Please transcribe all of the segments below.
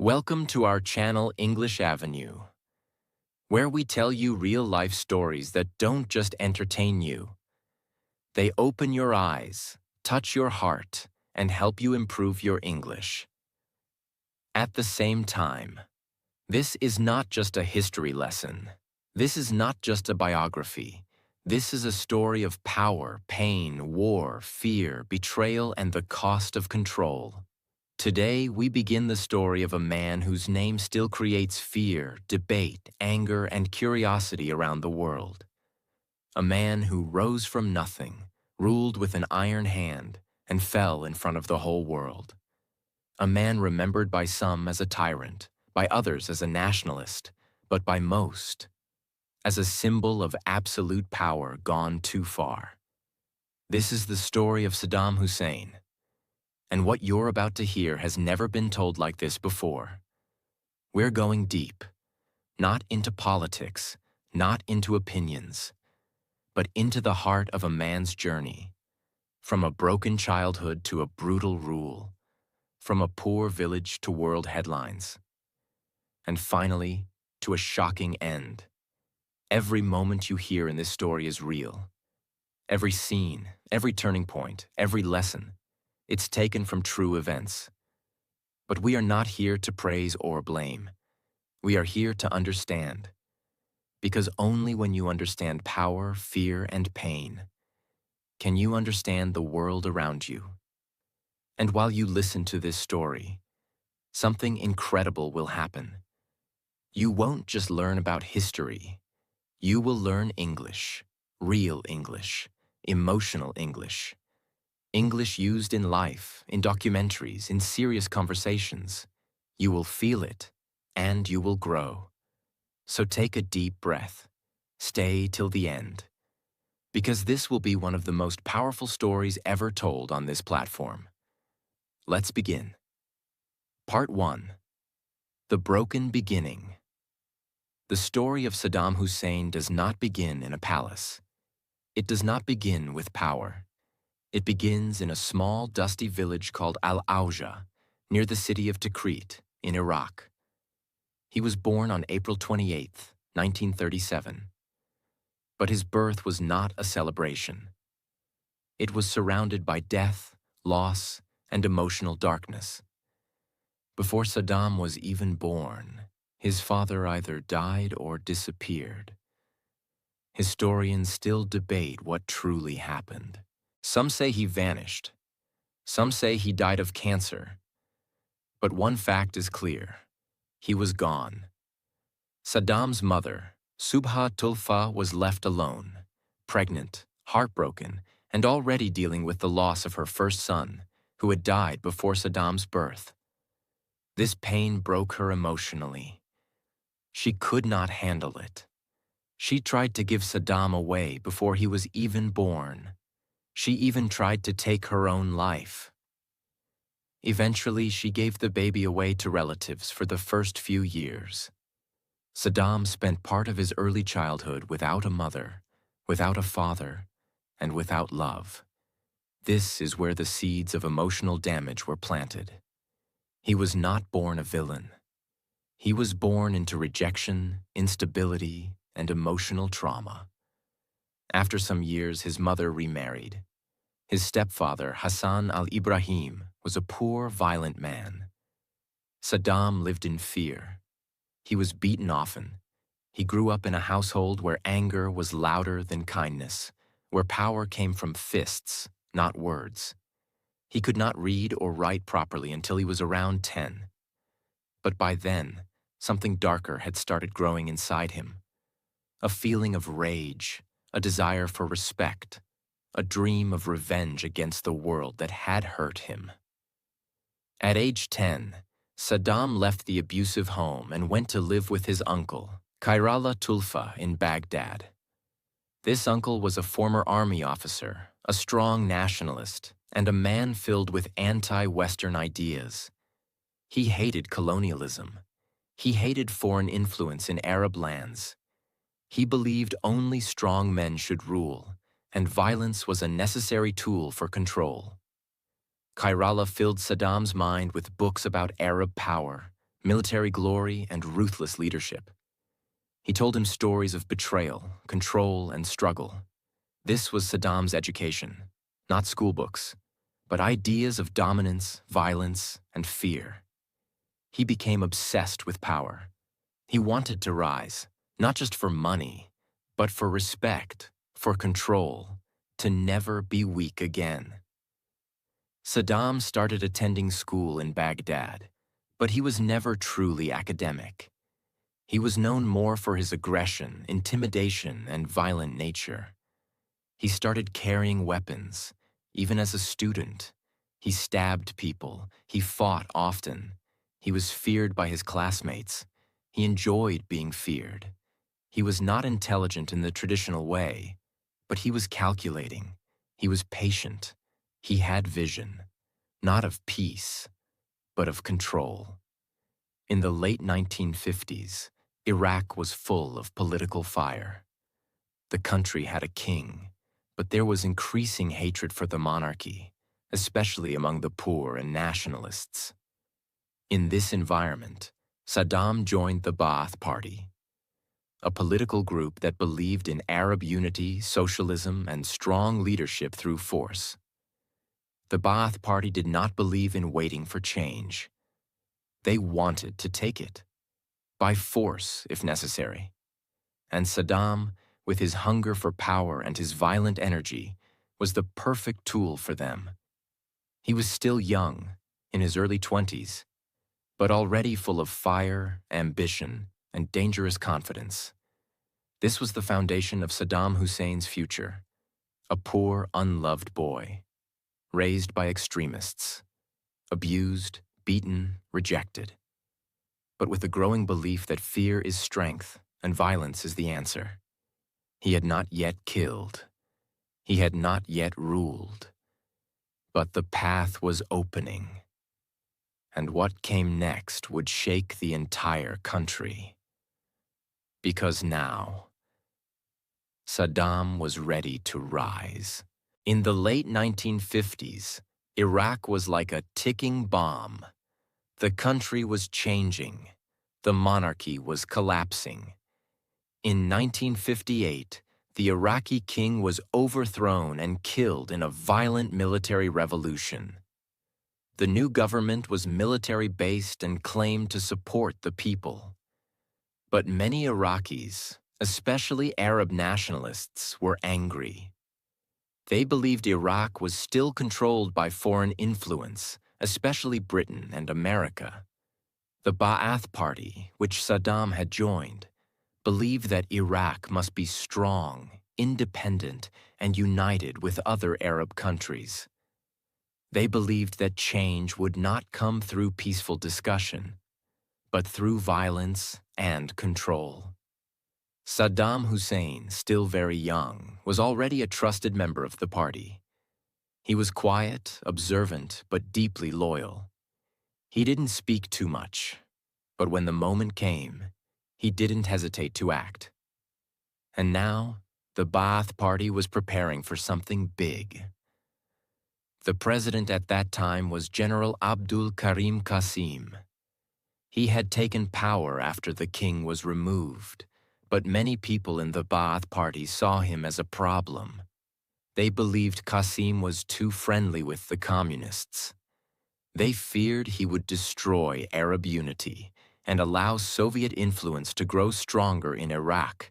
Welcome to our channel English Avenue, where we tell you real-life stories that don't just entertain you. They open your eyes, touch your heart, and help you improve your English. At the same time, this is not just a history lesson. This is not just a biography. This is a story of power, pain, war, fear, betrayal, and the cost of control. Today, we begin the story of a man whose name still creates fear, debate, anger, and curiosity around the world. A man who rose from nothing, ruled with an iron hand, and fell in front of the whole world. A man remembered by some as a tyrant, by others as a nationalist, but by most as a symbol of absolute power gone too far. This is the story of Saddam Hussein. And what you're about to hear has never been told like this before. We're going deep, not into politics, not into opinions, but into the heart of a man's journey, from a broken childhood to a brutal rule, from a poor village to world headlines, and finally, to a shocking end. Every moment you hear in this story is real. Every scene, every turning point, every lesson. It's taken from true events. But we are not here to praise or blame. We are here to understand. Because only when you understand power, fear, and pain can you understand the world around you. And while you listen to this story, something incredible will happen. You won't just learn about history. You will learn English, real English, emotional English. English used in life, in documentaries, in serious conversations. You will feel it, and you will grow. So take a deep breath. Stay till the end. Because this will be one of the most powerful stories ever told on this platform. Let's begin. Part 1. The Broken Beginning. The story of Saddam Hussein does not begin in a palace. It does not begin with power. It begins in a small, dusty village called Al-Auja, near the city of Tikrit, in Iraq. He was born on April 28, 1937. But his birth was not a celebration. It was surrounded by death, loss, and emotional darkness. Before Saddam was even born, his father either died or disappeared. Historians still debate what truly happened. Some say he vanished. Some say he died of cancer. But one fact is clear. He was gone. Saddam's mother, Subha Tulfa, was left alone, pregnant, heartbroken, and already dealing with the loss of her first son, who had died before Saddam's birth. This pain broke her emotionally. She could not handle it. She tried to give Saddam away before he was even born. She even tried to take her own life. Eventually, she gave the baby away to relatives for the first few years. Saddam spent part of his early childhood without a mother, without a father, and without love. This is where the seeds of emotional damage were planted. He was not born a villain. He was born into rejection, instability, and emotional trauma. After some years, his mother remarried. His stepfather, Hassan al-Ibrahim, was a poor, violent man. Saddam lived in fear. He was beaten often. He grew up in a household where anger was louder than kindness, where power came from fists, not words. He could not read or write properly until he was around 10. But by then, something darker had started growing inside him. A feeling of rage, a desire for respect, a dream of revenge against the world that had hurt him. At age 10, Saddam left the abusive home and went to live with his uncle, Khairallah Tulfa, in Baghdad. This uncle was a former army officer, a strong nationalist, and a man filled with anti-Western ideas. He hated colonialism. He hated foreign influence in Arab lands. He believed only strong men should rule, and violence was a necessary tool for control. Khairallah filled Saddam's mind with books about Arab power, military glory, and ruthless leadership. He told him stories of betrayal, control, and struggle. This was Saddam's education, not schoolbooks, but ideas of dominance, violence, and fear. He became obsessed with power. He wanted to rise, not just for money, but for respect, for control, to never be weak again. Saddam started attending school in Baghdad, but he was never truly academic. He was known more for his aggression, intimidation, and violent nature. He started carrying weapons, even as a student. He stabbed people. He fought often. He was feared by his classmates. He enjoyed being feared. He was not intelligent in the traditional way, but he was calculating. He was patient. He had vision, not of peace, but of control. In the late 1950s, Iraq was full of political fire. The country had a king, but there was increasing hatred for the monarchy, especially among the poor and nationalists. In this environment, Saddam joined the Ba'ath Party, a political group that believed in Arab unity, socialism, and strong leadership through force. The Ba'ath Party did not believe in waiting for change. They wanted to take it, by force if necessary. And Saddam, with his hunger for power and his violent energy, was the perfect tool for them. He was still young, in his early 20s, but already full of fire, ambition, and dangerous confidence. This was the foundation of Saddam Hussein's future, a poor, unloved boy, raised by extremists, abused, beaten, rejected, but with a growing belief that fear is strength and violence is the answer. He had not yet killed. He had not yet ruled. But the path was opening. And what came next would shake the entire country. Because now, Saddam was ready to rise. In the late 1950s, Iraq was like a ticking bomb. The country was changing. The monarchy was collapsing. In 1958, the Iraqi king was overthrown and killed in a violent military revolution. The new government was military-based and claimed to support the people. But many Iraqis, especially Arab nationalists, were angry. They believed Iraq was still controlled by foreign influence, especially Britain and America. The Ba'ath Party, which Saddam had joined, believed that Iraq must be strong, independent, and united with other Arab countries. They believed that change would not come through peaceful discussion, but through violence and control. Saddam Hussein, still very young, was already a trusted member of the party. He was quiet, observant, but deeply loyal. He didn't speak too much, but when the moment came, he didn't hesitate to act. And now, the Ba'ath Party was preparing for something big. The president at that time was General Abdul Karim Qasim. He had taken power after the king was removed, but many people in the Ba'ath Party saw him as a problem. They believed Qasim was too friendly with the communists. They feared he would destroy Arab unity and allow Soviet influence to grow stronger in Iraq.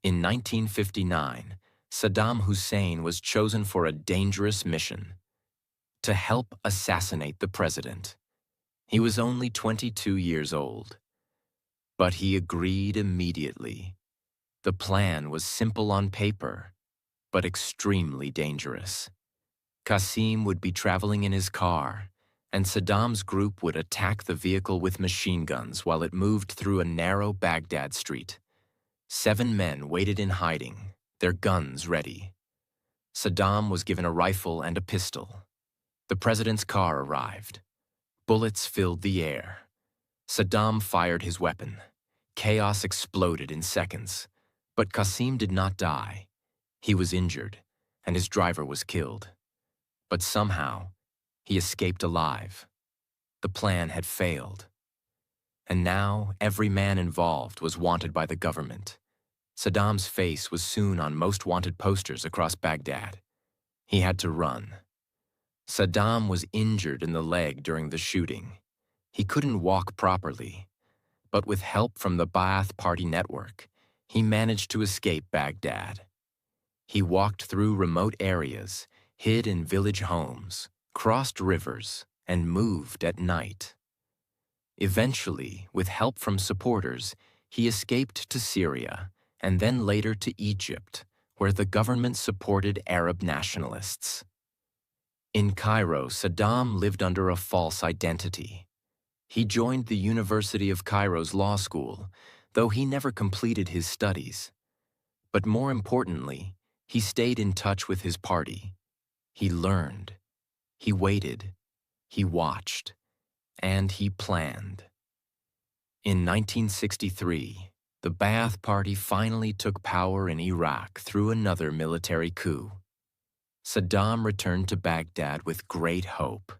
In 1959, Saddam Hussein was chosen for a dangerous mission: to help assassinate the president. He was only 22 years old. But he agreed immediately. The plan was simple on paper, but extremely dangerous. Qasim would be traveling in his car, and Saddam's group would attack the vehicle with machine guns while it moved through a narrow Baghdad street. 7 men waited in hiding, their guns ready. Saddam was given a rifle and a pistol. The president's car arrived. Bullets filled the air. Saddam fired his weapon. Chaos exploded in seconds, but Qasim did not die. He was injured, and his driver was killed. But somehow, he escaped alive. The plan had failed. And now every man involved was wanted by the government. Saddam's face was soon on most wanted posters across Baghdad. He had to run. Saddam was injured in the leg during the shooting. He couldn't walk properly, but with help from the Ba'ath Party network, he managed to escape Baghdad. He walked through remote areas, hid in village homes, crossed rivers, and moved at night. Eventually, with help from supporters, he escaped to Syria and then later to Egypt, where the government supported Arab nationalists. In Cairo, Saddam lived under a false identity. He joined the University of Cairo's law school, though he never completed his studies. But more importantly, he stayed in touch with his party. He learned, he waited, he watched, and he planned. In 1963, the Ba'ath Party finally took power in Iraq through another military coup. Saddam returned to Baghdad with great hope,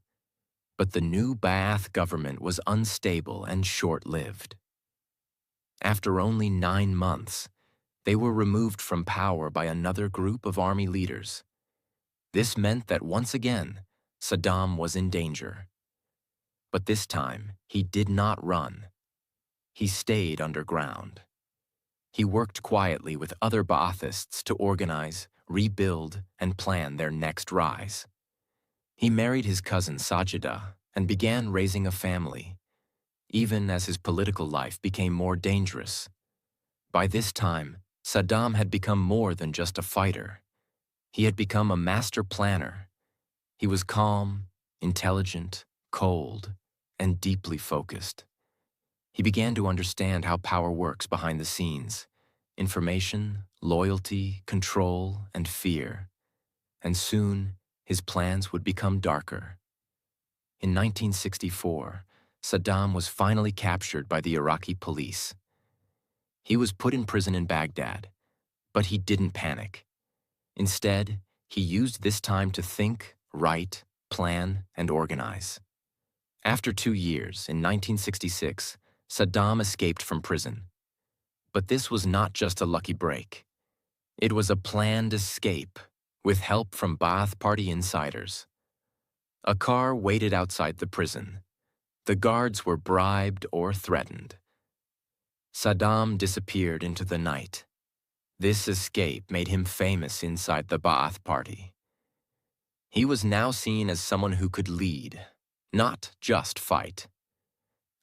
but the new Ba'ath government was unstable and short-lived. After only 9 months, they were removed from power by another group of army leaders. This meant that once again, Saddam was in danger. But this time, he did not run. He stayed underground. He worked quietly with other Ba'athists to organize, rebuild, and plan their next rise. He married his cousin Sajida and began raising a family, even as his political life became more dangerous. By this time, Saddam had become more than just a fighter. He had become a master planner. He was calm, intelligent, cold, and deeply focused. He began to understand how power works behind the scenes: information, loyalty, control, and fear. And soon, his plans would become darker. In 1964, Saddam was finally captured by the Iraqi police. He was put in prison in Baghdad, but he didn't panic. Instead, he used this time to think, write, plan, and organize. After 2 years, in 1966, Saddam escaped from prison. But this was not just a lucky break. It was a planned escape, with help from Ba'ath Party insiders. A car waited outside the prison. The guards were bribed or threatened. Saddam disappeared into the night. This escape made him famous inside the Ba'ath Party. He was now seen as someone who could lead, not just fight.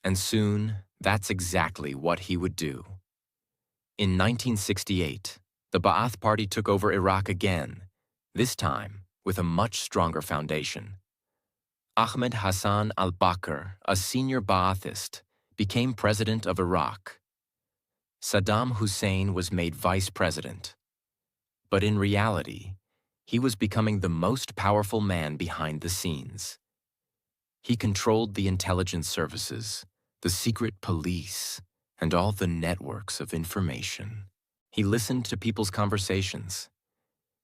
And soon, that's exactly what he would do. In 1968, the Ba'ath Party took over Iraq again, this time with a much stronger foundation. Ahmed Hassan al-Bakr, a senior Ba'athist, became president of Iraq. Saddam Hussein was made vice president. But in reality, he was becoming the most powerful man behind the scenes. He controlled the intelligence services, the secret police, and all the networks of information. He listened to people's conversations.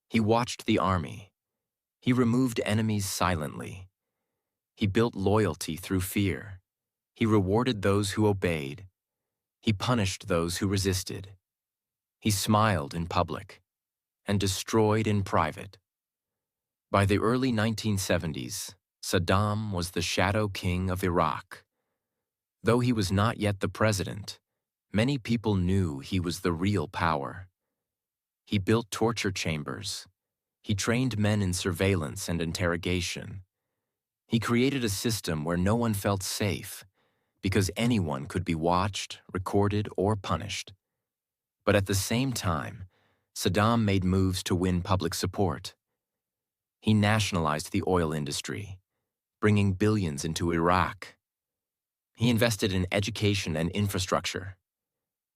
He watched the army. He removed enemies silently. He built loyalty through fear. He rewarded those who obeyed. He punished those who resisted. He smiled in public and destroyed in private. By the early 1970s, Saddam was the shadow king of Iraq. Though he was not yet the president, many people knew he was the real power. He built torture chambers. He trained men in surveillance and interrogation. He created a system where no one felt safe, because anyone could be watched, recorded, or punished. But at the same time, Saddam made moves to win public support. He nationalized the oil industry, bringing billions into Iraq. He invested in education and infrastructure.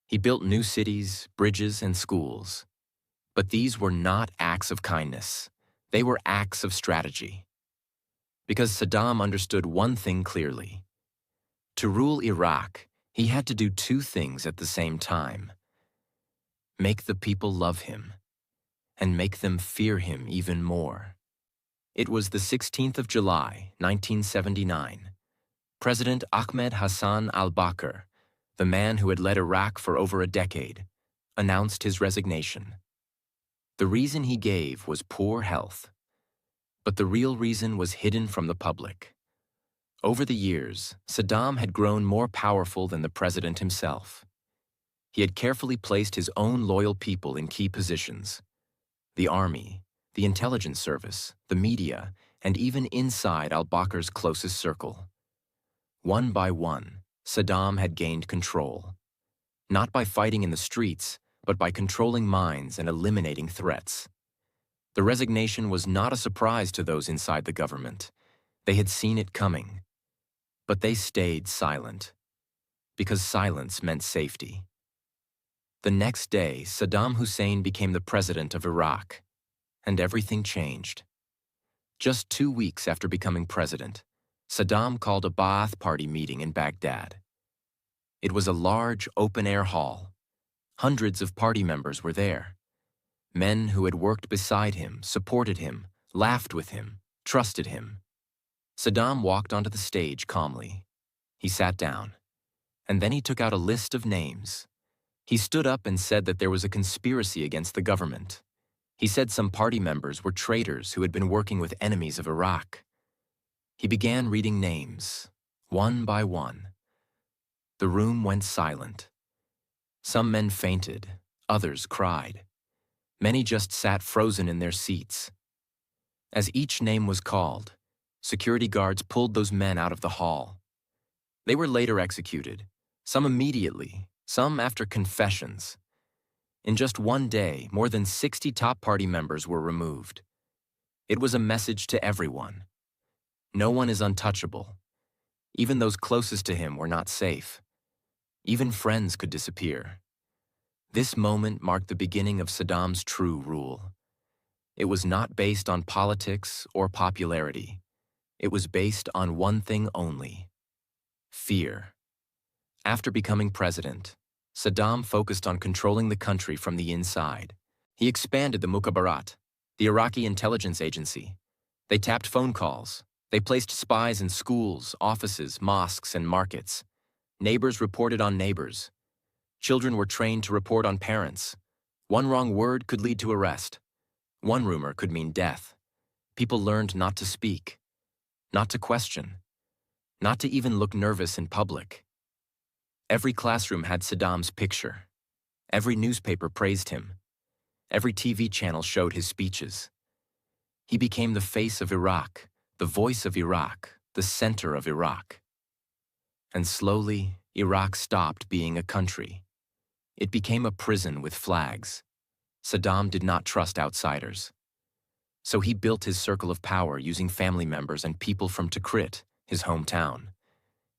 He built new cities, bridges, and schools. But these were not acts of kindness. They were acts of strategy. Because Saddam understood one thing clearly. To rule Iraq, he had to do 2 things at the same time: make the people love him, and make them fear him even more. It was the 16th of July, 1979. President Ahmed Hassan al-Bakr the man who had led Iraq for over a decade, announced his resignation. The reason he gave was poor health, but the real reason was hidden from the public. Over the years, Saddam had grown more powerful than the president himself. He had carefully placed his own loyal people in key positions: the army, the intelligence service, the media, and even inside al-Bakr's closest circle. One by one, Saddam had gained control. Not by fighting in the streets, but by controlling minds and eliminating threats. The resignation was not a surprise to those inside the government. They had seen it coming. But they stayed silent, because silence meant safety. The next day, Saddam Hussein became the president of Iraq, and everything changed. Just 2 weeks after becoming president, Saddam called a Ba'ath Party meeting in Baghdad. It was a large, open-air hall. Hundreds of party members were there. Men who had worked beside him, supported him, laughed with him, trusted him. Saddam walked onto the stage calmly. He sat down, and then he took out a list of names. He stood up and said that there was a conspiracy against the government. He said some party members were traitors who had been working with enemies of Iraq. He began reading names, one by one. The room went silent. Some men fainted, others cried. Many just sat frozen in their seats. As each name was called, security guards pulled those men out of the hall. They were later executed, some immediately, some after confessions. In just one day, more than 60 top party members were removed. It was a message to everyone. No one is untouchable. Even those closest to him were not safe. Even friends could disappear. This moment marked the beginning of Saddam's true rule. It was not based on politics or popularity. It was based on one thing only: fear. After becoming president, Saddam focused on controlling the country from the inside. He expanded the Mukhabarat, the Iraqi intelligence agency. They tapped phone calls. They placed spies in schools, offices, mosques, and markets. Neighbors reported on neighbors. Children were trained to report on parents. One wrong word could lead to arrest. One rumor could mean death. People learned not to speak, not to question, not to even look nervous in public. Every classroom had Saddam's picture. Every newspaper praised him. Every TV channel showed his speeches. He became the face of Iraq, the voice of Iraq, the center of Iraq. And slowly, Iraq stopped being a country. It became a prison with flags. Saddam did not trust outsiders. So he built his circle of power using family members and people from Tikrit, his hometown.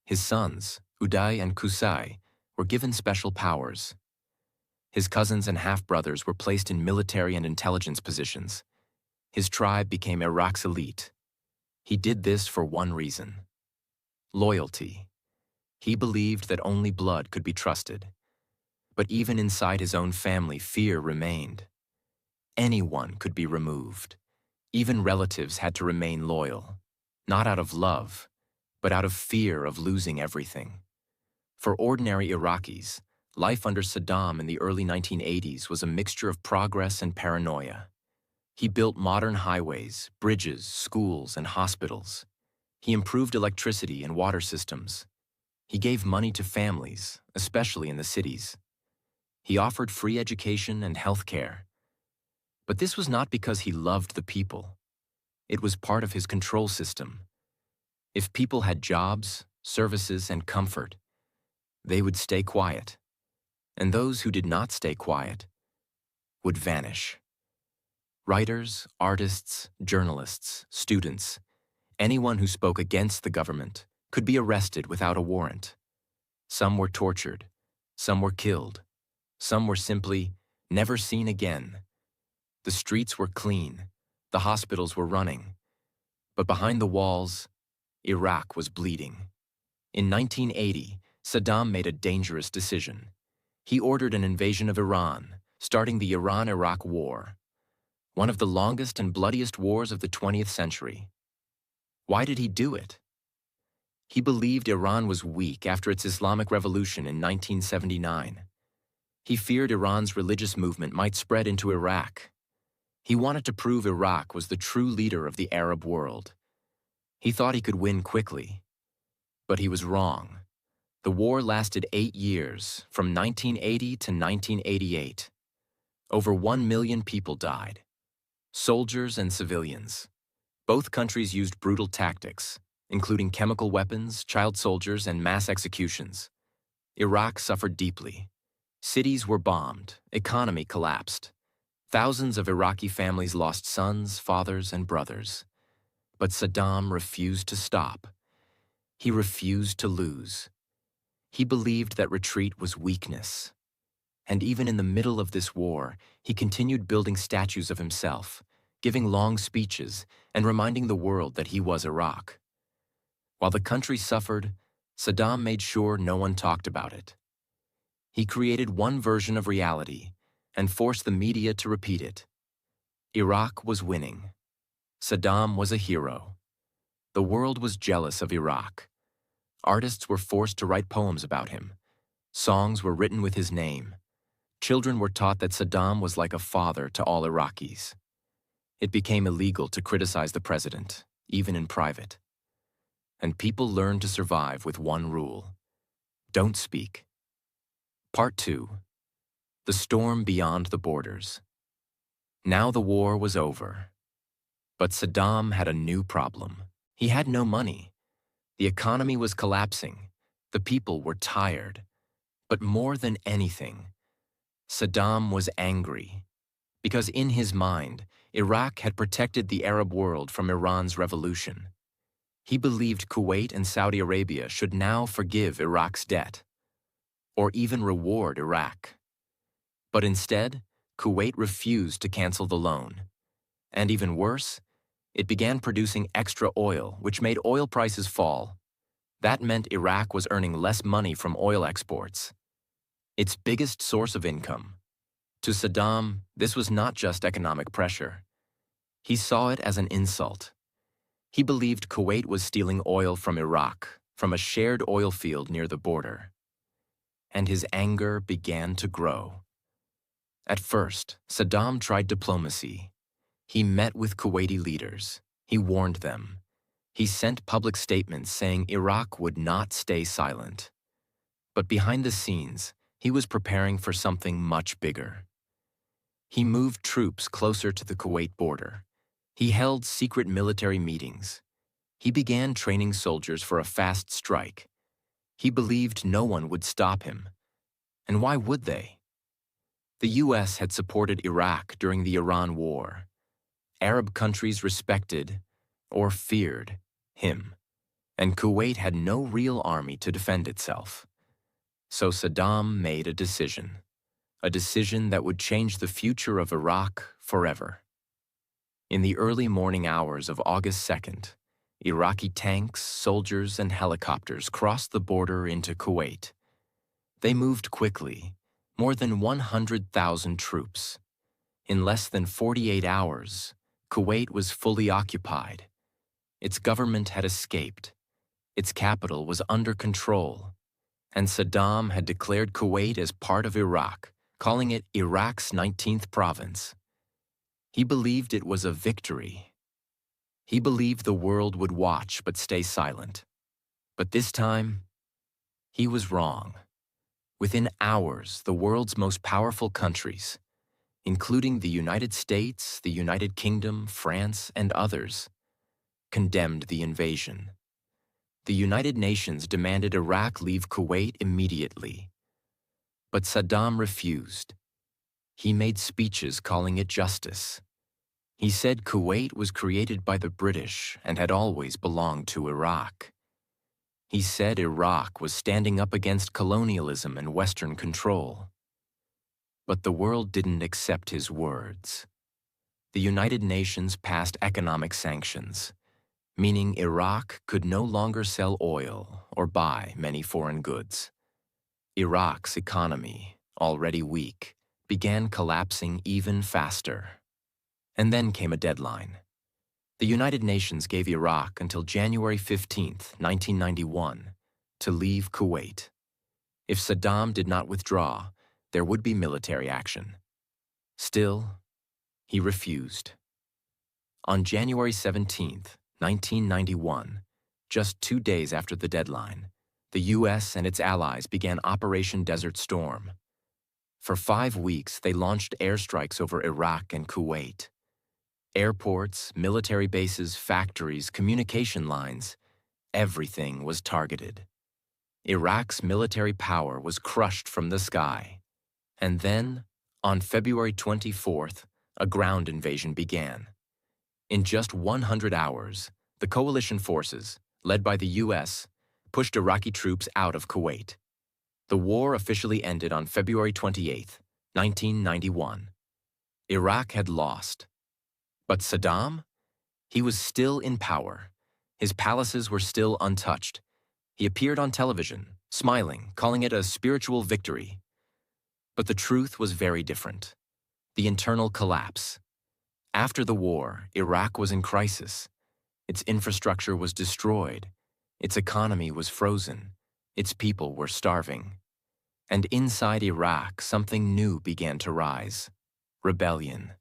His sons, Uday and Qusay, were given special powers. His cousins and half-brothers were placed in military and intelligence positions. His tribe became Iraq's elite. He did this for one reason: loyalty. He believed that only blood could be trusted. But even inside his own family, fear remained. Anyone could be removed. Even relatives had to remain loyal, not out of love, but out of fear of losing everything. For ordinary Iraqis, life under Saddam in the early 1980s was a mixture of progress and paranoia. He built modern highways, bridges, schools, and hospitals. He improved electricity and water systems. He gave money to families, especially in the cities. He offered free education and health care. But this was not because he loved the people. It was part of his control system. If people had jobs, services, and comfort, they would stay quiet. And those who did not stay quiet would vanish. Writers, artists, journalists, students, anyone who spoke against the government could be arrested without a warrant. Some were tortured, some were killed, some were simply never seen again. The streets were clean, the hospitals were running, but behind the walls, Iraq was bleeding. In 1980, Saddam made a dangerous decision. He ordered an invasion of Iran, starting the Iran-Iraq War, one of the longest and bloodiest wars of the 20th century. Why did he do it? He believed Iran was weak after its Islamic revolution in 1979. He feared Iran's religious movement might spread into Iraq. He wanted to prove Iraq was the true leader of the Arab world. He thought he could win quickly, but he was wrong. The war lasted 8 years, from 1980 to 1988. Over 1 million people died, soldiers and civilians. Both countries used brutal tactics, including chemical weapons, child soldiers, and mass executions. Iraq suffered deeply. Cities were bombed, economy collapsed. Thousands of Iraqi families lost sons, fathers, and brothers. But Saddam refused to stop. He refused to lose. He believed that retreat was weakness. And even in the middle of this war, he continued building statues of himself, giving long speeches, and reminding the world that he was Iraq. While the country suffered, Saddam made sure no one talked about it. He created one version of reality and forced the media to repeat it. Iraq was winning. Saddam was a hero. The world was jealous of Iraq. Artists were forced to write poems about him. Songs were written with his name. Children were taught that Saddam was like a father to all Iraqis. It became illegal to criticize the president, even in private. And people learned to survive with one rule: don't speak. Part 2. The Storm Beyond the Borders. Now the war was over. But Saddam had a new problem. He had no money. The economy was collapsing. The people were tired. But more than anything, Saddam was angry. Because in his mind, Iraq had protected the Arab world from Iran's revolution. He believed Kuwait and Saudi Arabia should now forgive Iraq's debt, or even reward Iraq. But instead, Kuwait refused to cancel the loan. And even worse, it began producing extra oil, which made oil prices fall. That meant Iraq was earning less money from oil exports, its biggest source of income. To Saddam, this was not just economic pressure. He saw it as an insult. He believed Kuwait was stealing oil from Iraq, from a shared oil field near the border. And his anger began to grow. At first, Saddam tried diplomacy. He met with Kuwaiti leaders. He warned them. He sent public statements saying Iraq would not stay silent. But behind the scenes, he was preparing for something much bigger. He moved troops closer to the Kuwait border. He held secret military meetings. He began training soldiers for a fast strike. He believed no one would stop him. And why would they? The U.S. had supported Iraq during the Iran War. Arab countries respected, or feared, him. And Kuwait had no real army to defend itself. So Saddam made a decision that would change the future of Iraq forever. In the early morning hours of August 2nd, Iraqi tanks, soldiers, and helicopters crossed the border into Kuwait. They moved quickly, more than 100,000 troops. In less than 48 hours, Kuwait was fully occupied. Its government had escaped. Its capital was under control. And Saddam had declared Kuwait as part of Iraq, calling it Iraq's 19th province. He believed it was a victory. He believed the world would watch but stay silent. But this time, he was wrong. Within hours, the world's most powerful countries, including the United States, the United Kingdom, France, and others, condemned the invasion. The United Nations demanded Iraq leave Kuwait immediately. But Saddam refused. He made speeches calling it justice. He said Kuwait was created by the British and had always belonged to Iraq. He said Iraq was standing up against colonialism and Western control. But the world didn't accept his words. The United Nations passed economic sanctions, meaning Iraq could no longer sell oil or buy many foreign goods. Iraq's economy, already weak, began collapsing even faster. And then came a deadline. The United Nations gave Iraq until January 15, 1991, to leave Kuwait. If Saddam did not withdraw, there would be military action. Still, he refused. On January 17, 1991, just 2 days after the deadline, the U.S. and its allies began Operation Desert Storm. For 5 weeks, they launched airstrikes over Iraq and Kuwait. Airports, military bases, factories, communication lines, everything was targeted. Iraq's military power was crushed from the sky. And then, on February 24th, a ground invasion began. In just 100 hours, the coalition forces, led by the U.S., pushed Iraqi troops out of Kuwait. The war officially ended on February 28, 1991. Iraq had lost. But Saddam? He was still in power. His palaces were still untouched. He appeared on television, smiling, calling it a spiritual victory. But the truth was very different. The internal collapse. After the war, Iraq was in crisis. Its infrastructure was destroyed. Its economy was frozen. Its people were starving. And inside Iraq, something new began to rise: rebellion.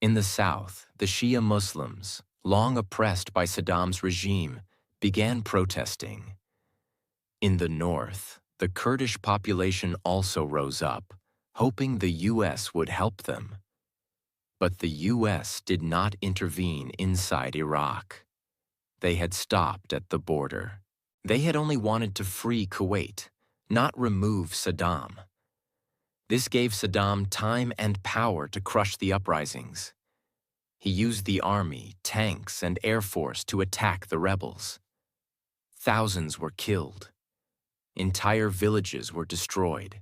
In the south, the Shia Muslims, long oppressed by Saddam's regime, began protesting. In the north, the Kurdish population also rose up, hoping the U.S. would help them. But the U.S. did not intervene inside Iraq. They had stopped at the border. They had only wanted to free Kuwait, not remove Saddam. This gave Saddam time and power to crush the uprisings. He used the army, tanks, and air force to attack the rebels. Thousands were killed. Entire villages were destroyed.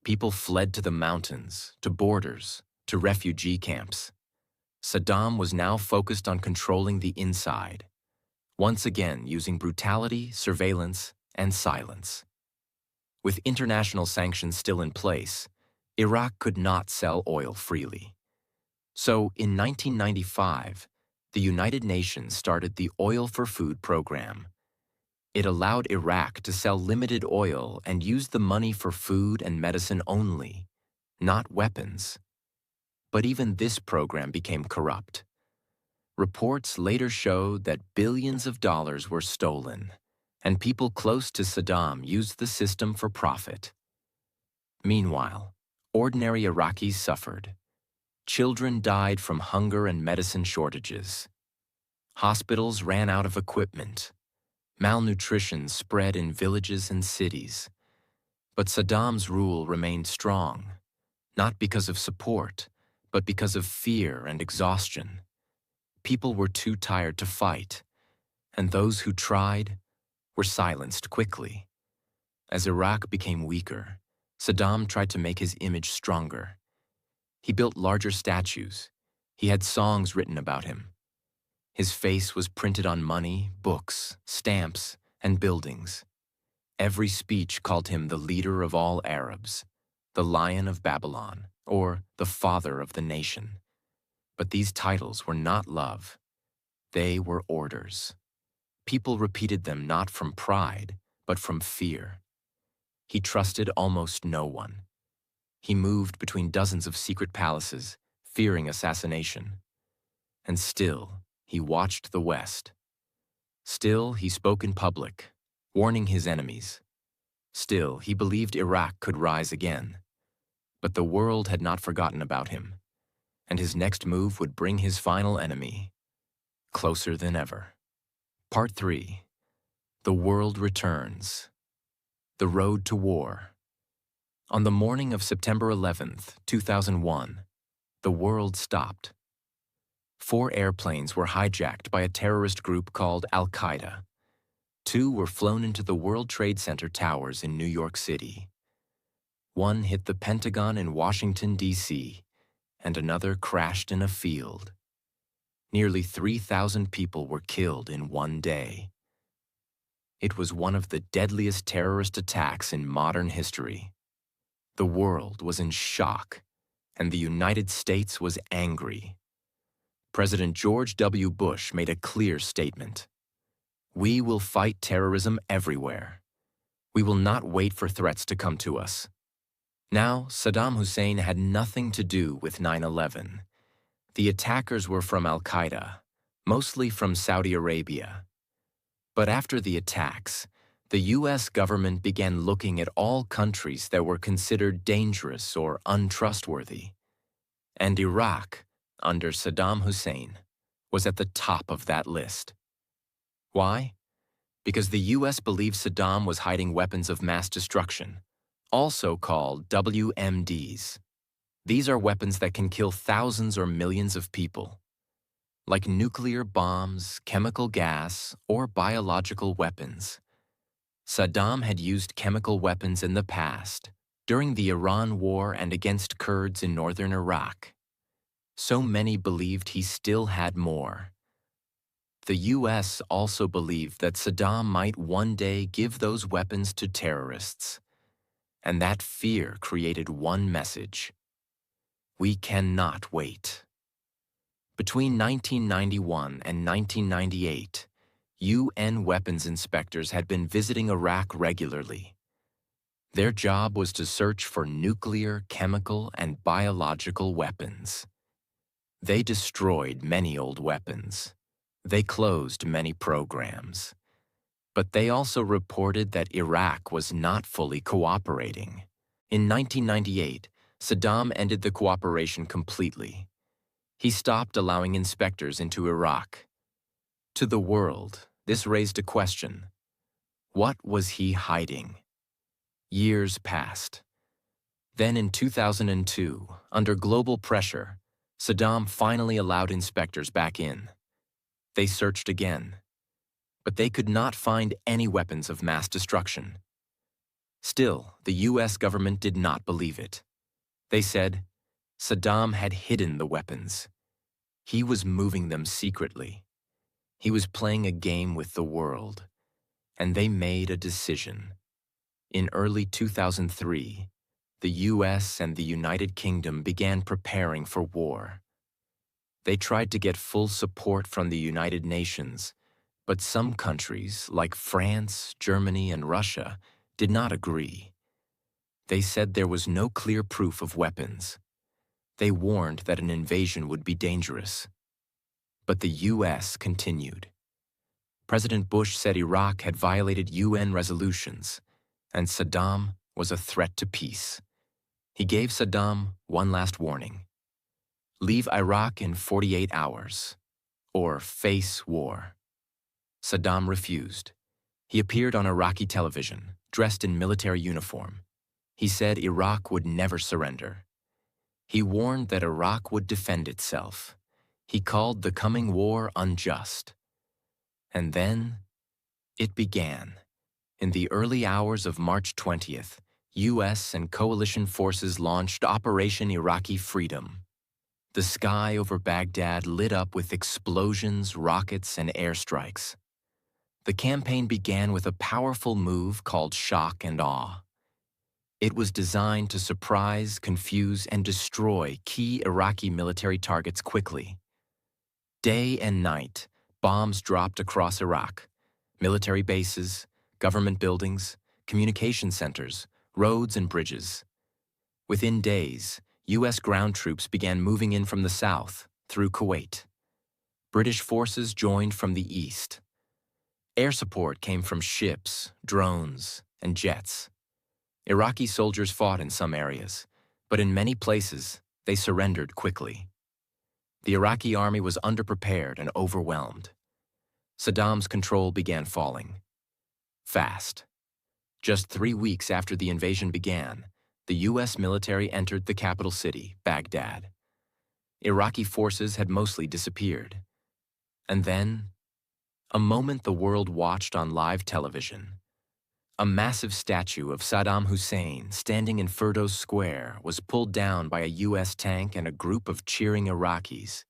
People fled to the mountains, to borders, to refugee camps. Saddam was now focused on controlling the inside, once again using brutality, surveillance, and silence. With international sanctions still in place, Iraq could not sell oil freely. So, in 1995, the United Nations started the Oil for Food program. It allowed Iraq to sell limited oil and use the money for food and medicine only, not weapons. But even this program became corrupt. Reports later showed that billions of dollars were stolen, and people close to Saddam used the system for profit. Meanwhile, ordinary Iraqis suffered. Children died from hunger and medicine shortages. Hospitals ran out of equipment. Malnutrition spread in villages and cities. But Saddam's rule remained strong, not because of support, but because of fear and exhaustion. People were too tired to fight, and those who tried were silenced quickly. As Iraq became weaker, Saddam tried to make his image stronger. He built larger statues. He had songs written about him. His face was printed on money, books, stamps, and buildings. Every speech called him the leader of all Arabs, the Lion of Babylon, or the Father of the Nation. But these titles were not love. They were orders. People repeated them not from pride, but from fear. He trusted almost no one. He moved between dozens of secret palaces, fearing assassination. And still, he watched the West. Still, he spoke in public, warning his enemies. Still, he believed Iraq could rise again. But the world had not forgotten about him, and his next move would bring his final enemy closer than ever. Part 3. The World Returns. The Road to War. On the morning of September 11th, 2001, the world stopped. 4 airplanes were hijacked by a terrorist group called Al-Qaeda. 2 were flown into the World Trade Center towers in New York City. 1 hit the Pentagon in Washington, D.C., and another crashed in a field. Nearly 3,000 people were killed in one day. It was one of the deadliest terrorist attacks in modern history. The world was in shock, and the United States was angry. President George W. Bush made a clear statement. We will fight terrorism everywhere. We will not wait for threats to come to us. Now, Saddam Hussein had nothing to do with 9/11. The attackers were from Al-Qaeda, mostly from Saudi Arabia. But after the attacks, the U.S. government began looking at all countries that were considered dangerous or untrustworthy. And Iraq, under Saddam Hussein, was at the top of that list. Why? Because the U.S. believed Saddam was hiding weapons of mass destruction, also called WMDs. These are weapons that can kill thousands or millions of people. Like nuclear bombs, chemical gas, or biological weapons. Saddam had used chemical weapons in the past, during the Iran War and against Kurds in northern Iraq. So many believed he still had more. The U.S. also believed that Saddam might one day give those weapons to terrorists. And that fear created one message. We cannot wait. Between 1991 and 1998, UN weapons inspectors had been visiting Iraq regularly. Their job was to search for nuclear, chemical, and biological weapons. They destroyed many old weapons. They closed many programs. But they also reported that Iraq was not fully cooperating. In 1998, Saddam ended the cooperation completely. He stopped allowing inspectors into Iraq. To the world, this raised a question. What was he hiding? Years passed. Then in 2002, under global pressure, Saddam finally allowed inspectors back in. They searched again, but they could not find any weapons of mass destruction. Still, the U.S. government did not believe it. They said, Saddam had hidden the weapons. He was moving them secretly. He was playing a game with the world, and they made a decision. In early 2003, the U.S. and the United Kingdom began preparing for war. They tried to get full support from the United Nations, but some countries, like France, Germany, and Russia, did not agree. They said there was no clear proof of weapons. They warned that an invasion would be dangerous. But the U.S. continued. President Bush said Iraq had violated UN resolutions, and Saddam was a threat to peace. He gave Saddam one last warning. Leave Iraq in 48 hours, or face war. Saddam refused. He appeared on Iraqi television, dressed in military uniform. He said Iraq would never surrender. He warned that Iraq would defend itself. He called the coming war unjust. And then, it began. In the early hours of March 20th, U.S. and coalition forces launched Operation Iraqi Freedom. The sky over Baghdad lit up with explosions, rockets, and airstrikes. The campaign began with a powerful move called shock and awe. It was designed to surprise, confuse, and destroy key Iraqi military targets quickly. Day and night, bombs dropped across Iraq. Military bases, government buildings, communication centers, roads and bridges. Within days, U.S. ground troops began moving in from the south, through Kuwait. British forces joined from the east. Air support came from ships, drones, and jets. Iraqi soldiers fought in some areas, but in many places, they surrendered quickly. The Iraqi army was underprepared and overwhelmed. Saddam's control began falling. Fast. Just 3 weeks after the invasion began, the U.S. military entered the capital city, Baghdad. Iraqi forces had mostly disappeared. And then, a moment the world watched on live television. A massive statue of Saddam Hussein standing in Firdos Square was pulled down by a U.S. tank and a group of cheering Iraqis.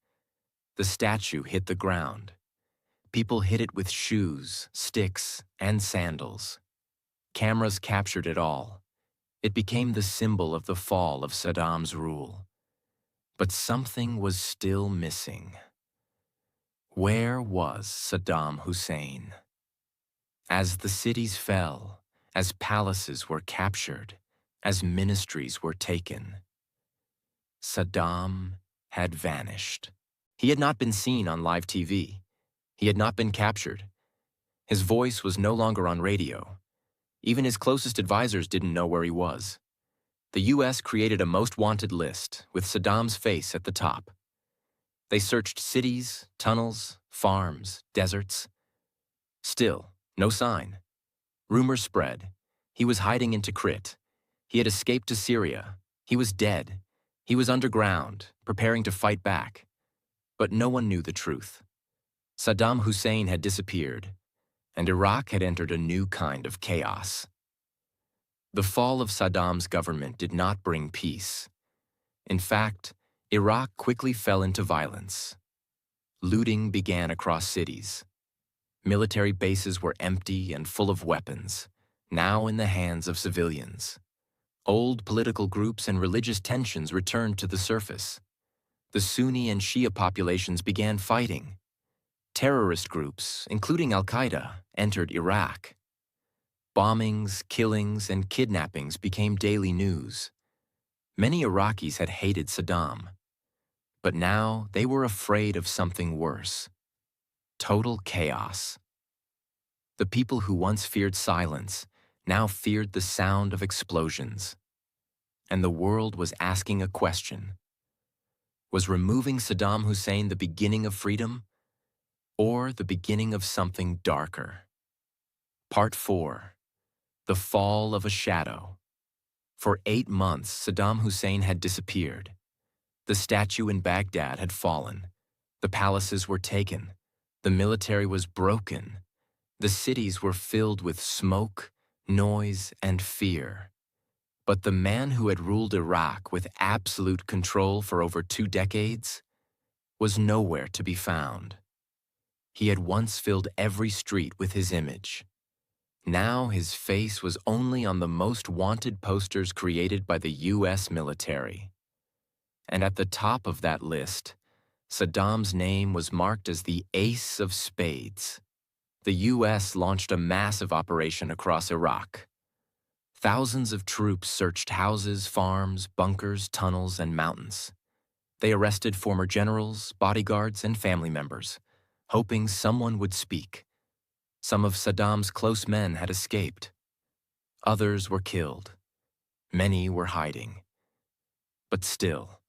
The statue hit the ground. People hit it with shoes, sticks, and sandals. Cameras captured it all. It became the symbol of the fall of Saddam's rule. But something was still missing. Where was Saddam Hussein? As the cities fell, as palaces were captured, as ministries were taken, Saddam had vanished. He had not been seen on live TV. He had not been captured. His voice was no longer on radio. Even his closest advisors didn't know where he was. The U.S. created a most wanted list with Saddam's face at the top. They searched cities, tunnels, farms, deserts. Still, no sign. Rumors spread. He was hiding in Tikrit. He had escaped to Syria. He was dead. He was underground, preparing to fight back. But no one knew the truth. Saddam Hussein had disappeared, and Iraq had entered a new kind of chaos. The fall of Saddam's government did not bring peace. In fact, Iraq quickly fell into violence. Looting began across cities. Military bases were empty and full of weapons, now in the hands of civilians. Old political groups and religious tensions returned to the surface. The Sunni and Shia populations began fighting. Terrorist groups, including Al-Qaeda, entered Iraq. Bombings, killings, and kidnappings became daily news. Many Iraqis had hated Saddam, but now they were afraid of something worse. Total chaos. The people who once feared silence now feared the sound of explosions. And the world was asking a question. Was removing Saddam Hussein the beginning of freedom, or the beginning of something darker? Part 4. The Fall of a Shadow. For 8 months, Saddam Hussein had disappeared. The statue in Baghdad had fallen. The palaces were taken. The military was broken. The cities were filled with smoke, noise, and fear. But the man who had ruled Iraq with absolute control for over 2 decades was nowhere to be found. He had once filled every street with his image. Now his face was only on the most wanted posters created by the U.S. military. And at the top of that list, Saddam's name was marked as the Ace of Spades. The U.S. launched a massive operation across Iraq. Thousands of troops searched houses, farms, bunkers, tunnels, and mountains. They arrested former generals, bodyguards, and family members, hoping someone would speak. Some of Saddam's close men had escaped. Others were killed. Many were hiding. But still,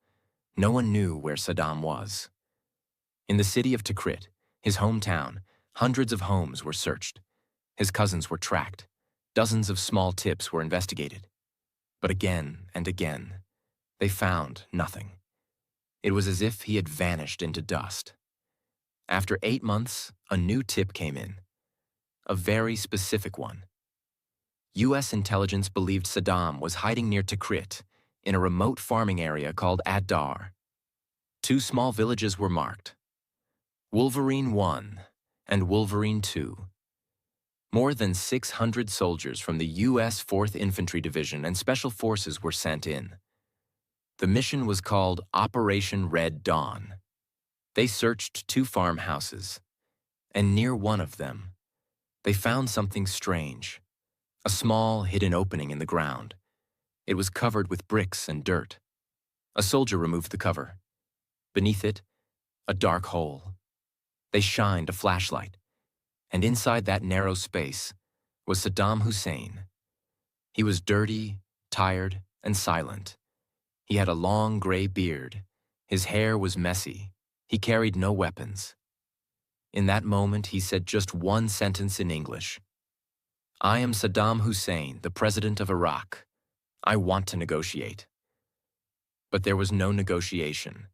no one knew where Saddam was. In the city of Tikrit, his hometown, hundreds of homes were searched. His cousins were tracked. Dozens of small tips were investigated. But again and again, they found nothing. It was as if he had vanished into dust. After 8 months, a new tip came in. A very specific one. U.S. intelligence believed Saddam was hiding near Tikrit, in a remote farming area called Ad-Dar. 2 small villages were marked: Wolverine 1 and Wolverine 2. More than 600 soldiers from the U.S. 4th Infantry Division and Special Forces were sent in. The mission was called Operation Red Dawn. They searched 2 farmhouses, and near one of them, they found something strange, a small hidden opening in the ground. It was covered with bricks and dirt. A soldier removed the cover. Beneath it, a dark hole. They shined a flashlight, and inside that narrow space was Saddam Hussein. He was dirty, tired, and silent. He had a long gray beard. His hair was messy. He carried no weapons. In that moment, he said just one sentence in English. "I am Saddam Hussein, the president of Iraq. I want to negotiate." But there was no negotiation.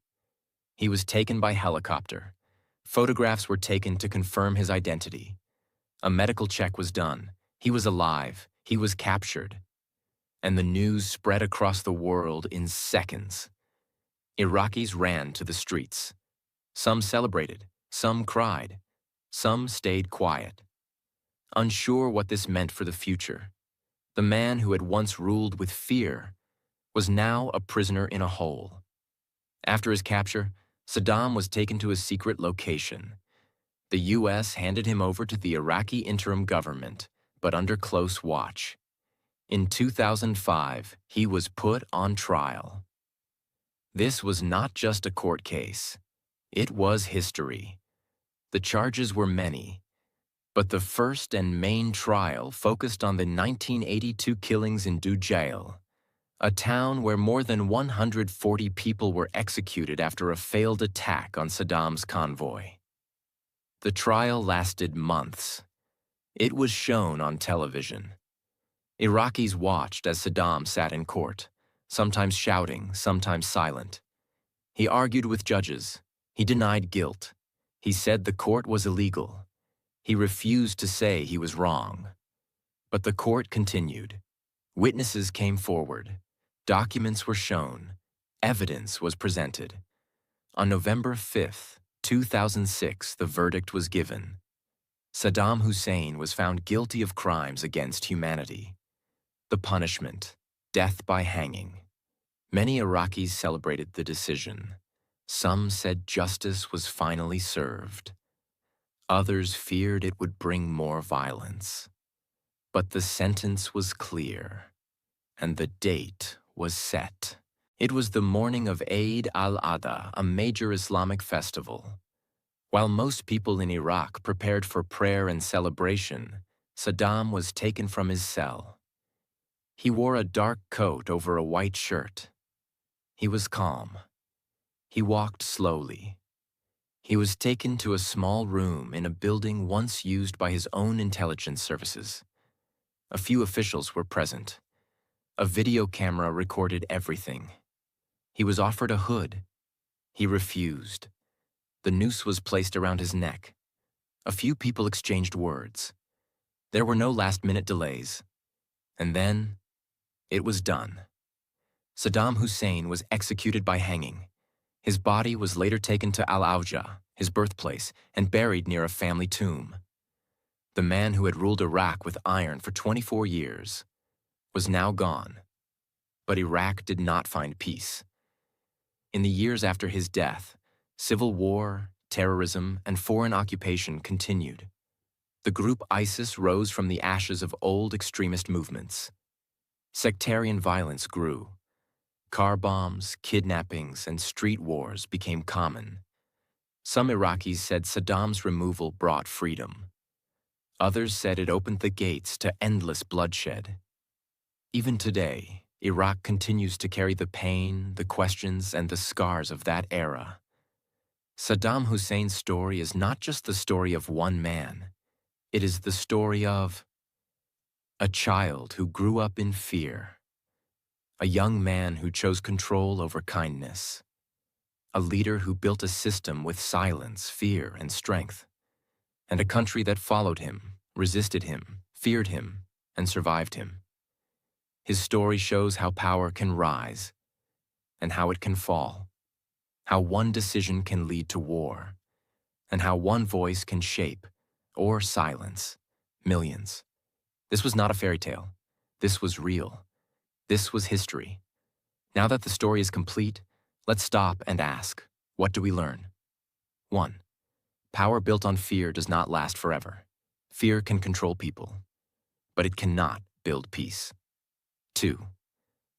He was taken by helicopter. Photographs were taken to confirm his identity. A medical check was done. He was alive. He was captured. And the news spread across the world in seconds. Iraqis ran to the streets. Some celebrated. Some cried. Some stayed quiet. Unsure what this meant for the future, the man who had once ruled with fear was now a prisoner in a hole. After his capture, Saddam was taken to a secret location. The U.S. handed him over to the Iraqi interim government, but under close watch. In 2005, he was put on trial. This was not just a court case. It was history. The charges were many, but the first and main trial focused on the 1982 killings in Dujail, a town where more than 140 people were executed after a failed attack on Saddam's convoy. The trial lasted months. It was shown on television. Iraqis watched as Saddam sat in court, sometimes shouting, sometimes silent. He argued with judges. He denied guilt. He said the court was illegal. He refused to say he was wrong. But the court continued. Witnesses came forward. Documents were shown. Evidence was presented. On November 5, 2006, the verdict was given. Saddam Hussein was found guilty of crimes against humanity. The punishment, death by hanging. Many Iraqis celebrated the decision. Some said justice was finally served. Others feared it would bring more violence. But the sentence was clear, and the date was set. It was the morning of Eid al-Adha, a major Islamic festival. While most people in Iraq prepared for prayer and celebration, Saddam was taken from his cell. He wore a dark coat over a white shirt. He was calm. He walked slowly. He was taken to a small room in a building once used by his own intelligence services. A few officials were present. A video camera recorded everything. He was offered a hood. He refused. The noose was placed around his neck. A few people exchanged words. There were no last-minute delays. And then, it was done. Saddam Hussein was executed by hanging. His body was later taken to Al-Awja, his birthplace, and buried near a family tomb. The man who had ruled Iraq with iron for 24 years was now gone. But Iraq did not find peace. In the years after his death, civil war, terrorism, and foreign occupation continued. The group ISIS rose from the ashes of old extremist movements. Sectarian violence grew. Car bombs, kidnappings, and street wars became common. Some Iraqis said Saddam's removal brought freedom. Others said it opened the gates to endless bloodshed. Even today, Iraq continues to carry the pain, the questions, and the scars of that era. Saddam Hussein's story is not just the story of one man. It is the story of a child who grew up in fear, a young man who chose control over kindness, a leader who built a system with silence, fear, and strength, and a country that followed him, resisted him, feared him, and survived him. His story shows how power can rise and how it can fall, how one decision can lead to war, and how one voice can shape or silence millions. This was not a fairy tale. This was real. This was history. Now that the story is complete, let's stop and ask, what do we learn? 1. Power built on fear does not last forever. Fear can control people, but it cannot build peace. 2.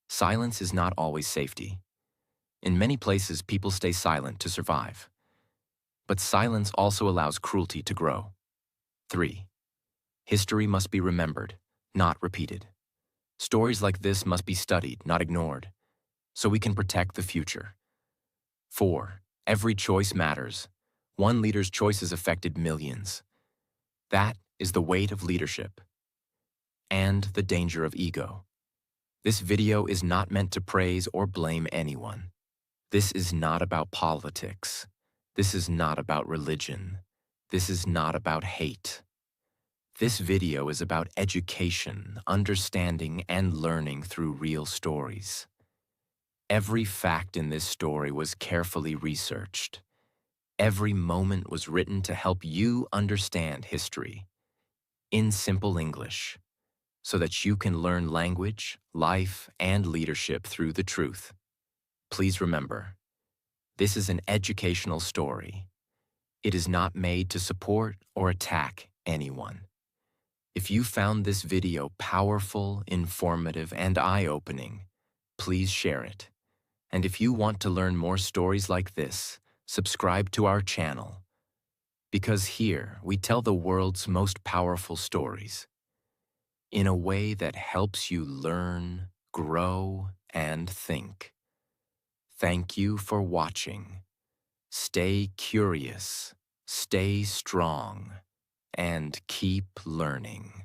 Silence is not always safety. In many places, people stay silent to survive. But silence also allows cruelty to grow. 3. History must be remembered, not repeated. Stories like this must be studied, not ignored, so we can protect the future. 4. Every choice matters. One leader's choices affected millions. That is the weight of leadership and the danger of ego. This video is not meant to praise or blame anyone. This is not about politics. This is not about religion. This is not about hate. This video is about education, understanding, and learning through real stories. Every fact in this story was carefully researched. Every moment was written to help you understand history in simple English, so that you can learn language, life, and leadership through the truth. Please remember, this is an educational story. It is not made to support or attack anyone. If you found this video powerful, informative, and eye-opening, please share it. And if you want to learn more stories like this, subscribe to our channel. Because here, we tell the world's most powerful stories in a way that helps you learn, grow, and think. Thank you for watching. Stay curious, stay strong, and keep learning.